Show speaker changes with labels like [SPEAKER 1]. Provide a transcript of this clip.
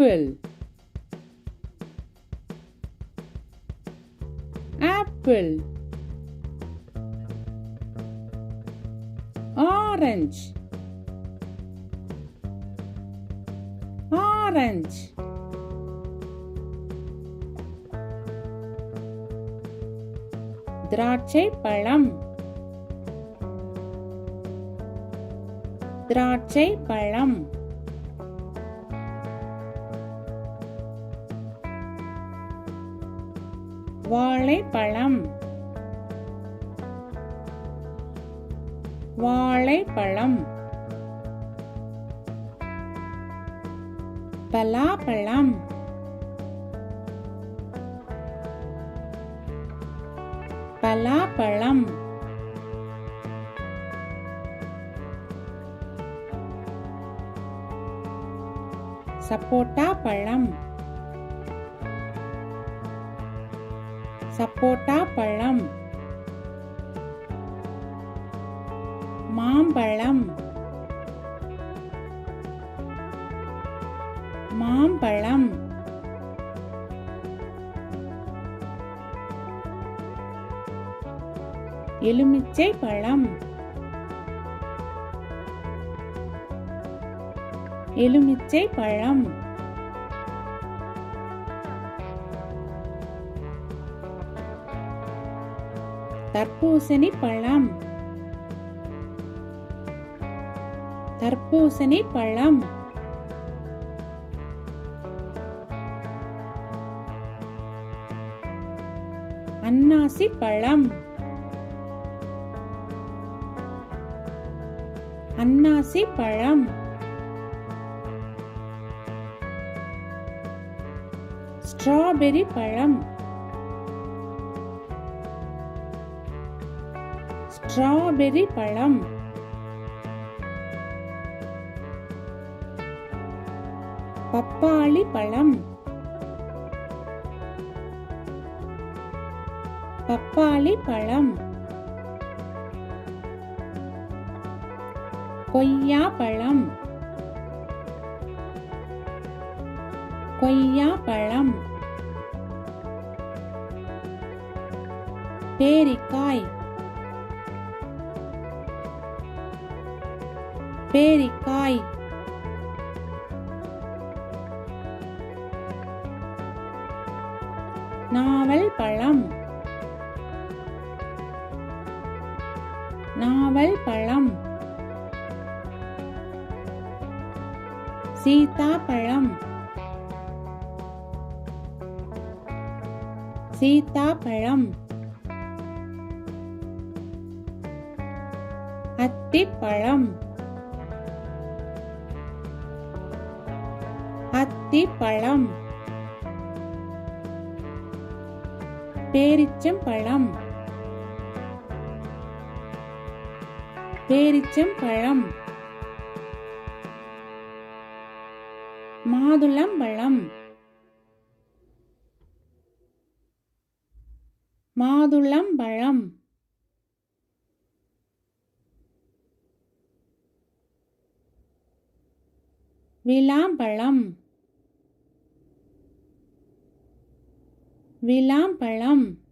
[SPEAKER 1] apple, apple. Orange, orange. திராட்சை பழம், திராட்சை பழம். வாழைப்பழம், வாழைப்பழம். பலாப்பழம், பலாப்பழம். சப்போட்டா பழம், சப்போட்டா பழம். மாம்பழம், மாம்பழம். எலுமிச்சை பழம், எலுமிச்சை பழம். தர்பூசணி பழம், தர்பூசணி பழம். அன்னாசி பழம், அன்னாசி பழம். ஸ்ட்ராபெரி பழம், ஸ்ட்ராபெரி பழம். பப்பாளி பழம், பப்பாளி பழம். கொய்யா பழம், கொய்யா பழம். பேரிக்காய், பேரிக்காய். நாவல் பழம், நாவல் பழம். சீதாப்பழம், சீதாப்பழம். அத்திப்பழம், அத்திப்பழம். பேரிச்சம்பழம், பேரிச்சம்பழம். மாதுளம்பழம், மாதுளம்பழம். விளாம்பழம், விளாம்பழம்.